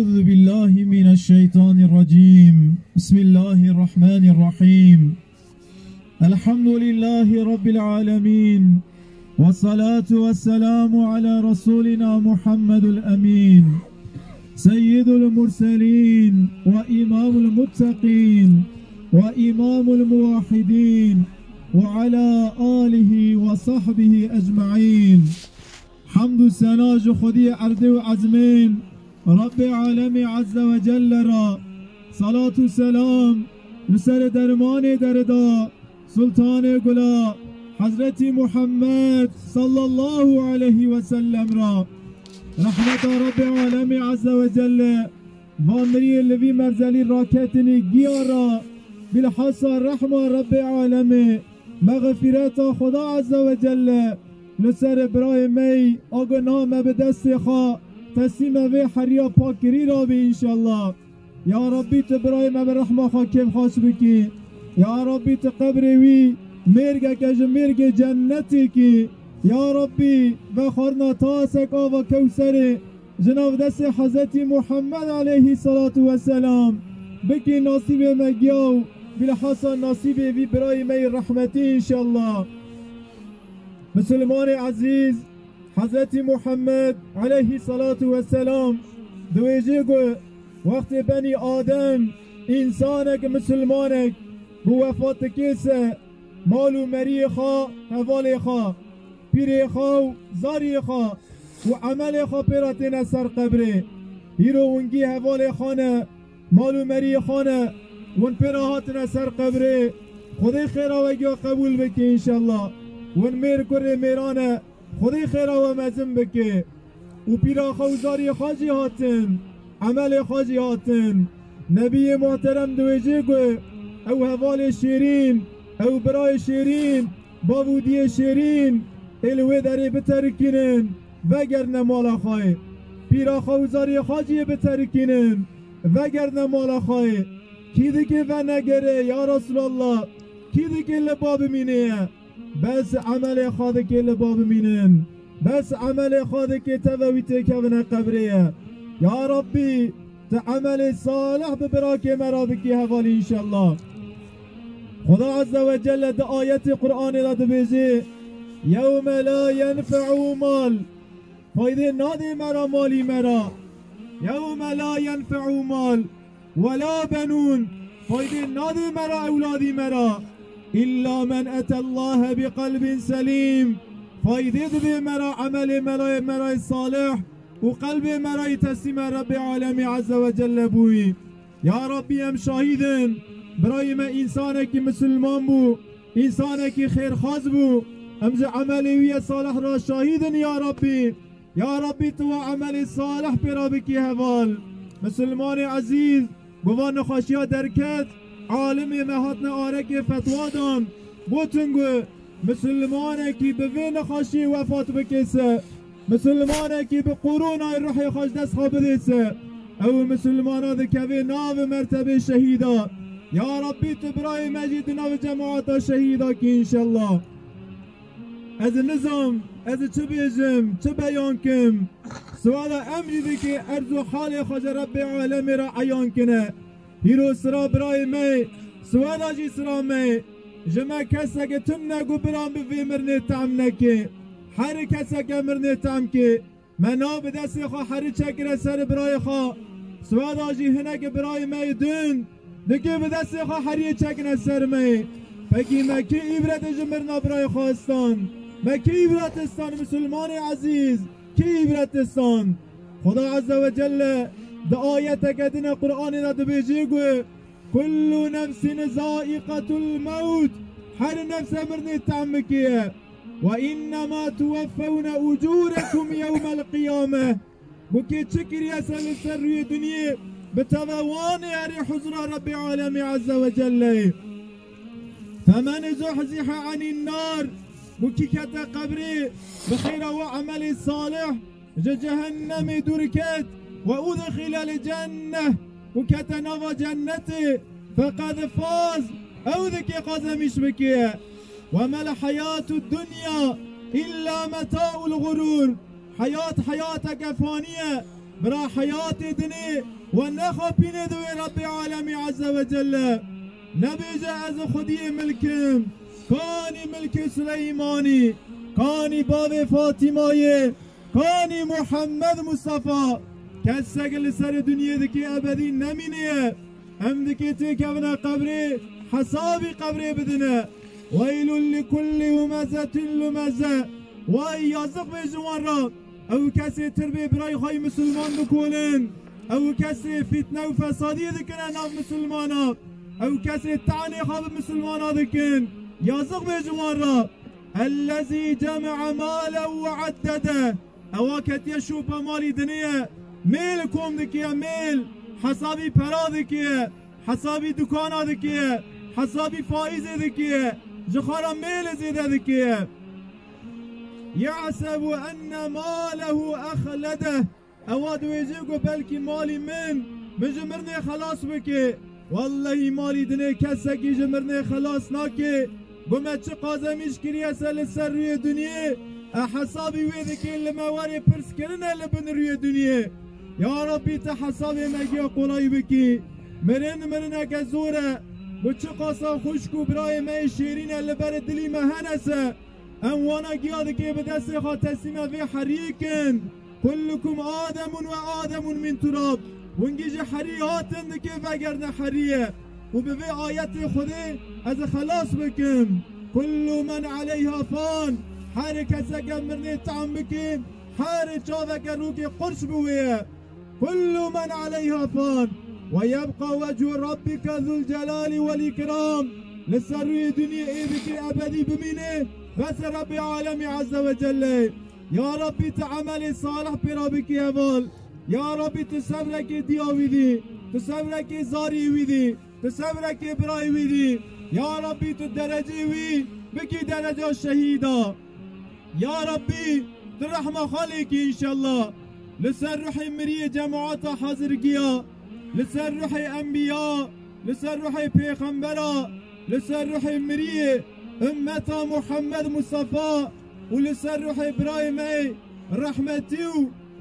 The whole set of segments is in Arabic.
أعوذ بالله من الشيطان الرجيم بسم الله الرحمن الرحيم الحمد لله رب العالمين والصلاة والسلام على رسولنا محمد الأمين سيد المرسلين وإمام المتقين وإمام الموحدين وعلى آله وصحبه أجمعين حمد سناج خدي عرض وعزمين رب عالم عز وجل را صلاة السلام لسر درمان دردا سلطان گلا حضرت محمد صلى الله عليه وسلم را رحمت رب عالم عز وجل وامري الذي مرزلي راكتني گیارا بالحصى رحمة رب عالم مغفرت خدا عز وجل لسر برای می آگنام به دست خواه تسلیم و حریا پاکری را به انشالله یا ربی تو برای ما به رحمه خواه کم خواست بکی یا ربی تو قبر وی مرگ کج مرگ جنتی کی یا ربی و خورنا تاسک آوا کوسر جناب دست حضرت محمد علیه الصلاة والسلام بکی نصیب مگیاو بالحسن نصیب وی برای می رحمتی انشالله مسلمان عزیز حضرت محمد علیه الصلاة والسلام دویجه گو وقت بنی آدم انسانک مسلمانک بو وفات کیسه مالو مری خواه حوال خواه پیر خواه زاری خواه و عمل خواه پیراتین سر قبره هیرو ونگی حوال خانه مالو مری خانه ون پیراهاتین سر قبره خودی خیره وگی قبول بکی انشالله ون میر کره میرانه خودی خیره و مزم بکی و پیرا خوزاری خاجی هاتن عمل خاجی هاتن نبی محترم دویجه گو او حوال شیرین او برای شیرین باودی شیرین الوی داری بترکینن وگر نمالا خواه پیرا خوزاری خاجی بترکینن وگر نمالا خواه کی دیگه و نگره یا رسول الله کی دیگه لباب مینه بس عمل خود که لباب مینن بس عمل خود که تویت که ون قبریه یا ربی تعمل صالح ببراک مرا بکی حوالی انشالله خدا عز و جل ده آیت قرآن را ده بیجی یوم لا ینفع مال فایده نادی مرا مالی مرا یوم لا ینفع مال ولا بنون فایده نادی مرا اولادی مرا إلا من أتى الله بقلب سليم فايدة به مرا عمل مرا صالح وقلب مرا تسليم رب العالم عز وجل بوي يا ربي ام شاهدن براي ما إنسانك مسلمان بو إنسانك خير خاص بو امز عملي صالح را شاهدن يا ربي تو عمل صالح برابك هوال مسلمان عزيز بوان خاشيا دركت عالم مهاتنا آرک فتوا دان بوتنگو مسلمانه کی به وین خاشی وفات بکیسه مسلمانه کی به قرون روح خوش دست خواب دیسه او مسلمانه ده که ناو مرتبه شهیدا یا ربی تو برای مجید ناو جماعت شهیدا کی انشالله از نظام از چه بیجم چه بیان کم سوال امری دی که ارزو حال خوش رب عالم را عیان کنه هیرو سرا برای می سوالا جی سرا می جمع کسا که تم نگو برام بوی مرنه تام نکی هر کسا که مرنه تام که منا به دست خواه هر چکر سر برای خواه سوالا جی هنه که برای می دون دکه به دست خواه هر چکر سر می پکی مکی ایبرت جمرنا برای خواستان مکی ایبرتستان مسلمان عزیز کی ایبرتستان خدا عز و جل ده آیت کدن قرآن را ده بیجی گوه کل نفس زائقة الموت هر نفس مرنی تعم کیه و انما توفون اجورکم یوم القیامه بکی چکری اصل سر روی دنیا بتوان یاری حضور رب العالم عز و جل فمن زحزح عن النار بکی کت قبری بخیر و عمل صالح جهنم درکت وأدخل الجنة وكتنوى جنتي فقد فاز أو ذكي قزمش بكيه وما الحياة الدنيا إلا متاع الغرور حياتك فانية برا حياة دني ونخبين دوي رب العالمين عز وجل نبيج از خدي ملكم كاني ملك سليماني كاني باب فاطمة كاني محمد مصطفى كسك لسر دنيا دكي أبدي نمينيه هم دكي تكبنا قبري حسابي قبري بدنا ويل لكل همزة لمزة واي يازق بجوان رب او کسی تربیه برای خواهی مسلمان بکنن او کسی فتنه و فسادی دکنن ناف مسلمانا او کسی تعنی خواب مسلمانا دکن یازق به جوان را الذي جمع مالا وعدده او کتی شوپ مالی دنیه میل کم دکیه میل حسابی پرا دکیه حسابی دکانا دکیه حسابی فائز دکیه جخارا میل زیده دکیه يحسب أن ماله أخلده أواد ويجيكو بلكي مالي من مجمرني خلاص بكي والله مالي دني كسكي جمرني خلاص ناكي قمت چه قازميش كريا سل سر روي دنيا أحسابي ويدكي اللي مواري پرس كرنا لبن روي دنيا يا ربي تحسابي مجيا قولاي بكي مرن كزورة وچه قاسا خوشكو براي ماي شيرين اللي برد دلي مهنسه أموانا قيادك بدس خاتسمة في حريكن كلكم آدم وآدم من تراب ونجيج حرياتن كيف أجرنا حرية وبفي آيات خذي از خلاص بكم كل من عليها فان حركة سكمرني تعم بكم حارك شافك روكي قرش بويه كل من عليها فان ويبقى وجه ربك ذو الجلال والإكرام لسروي دنيا إيبك أبدي بمينه بس ربي عالمي عز وجل يا ربي تعمل صالح بربك يا بال يا ربي تسبرك دياوي دي تسبرك زاري ويدي تسبرك براي ويدي يا ربي تدرجي وي بكي درجة الشهيدة يا ربي ترحمة خالك إن شاء الله لسر روحي مريه جماعات حاضر كيا لسر روحي أنبياء لسر روحي پیغمبرا لسر روحي مريه أمة محمد مصطفى ولسر روح إبراهيم رحمتي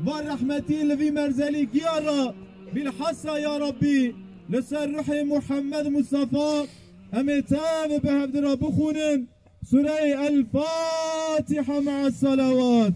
ورحمتي الذي مرزلي قيارة بالحصة يا ربي لسر روح محمد مصطفى أمتاب بهبد ربخون سورة الفاتحة مع الصلوات.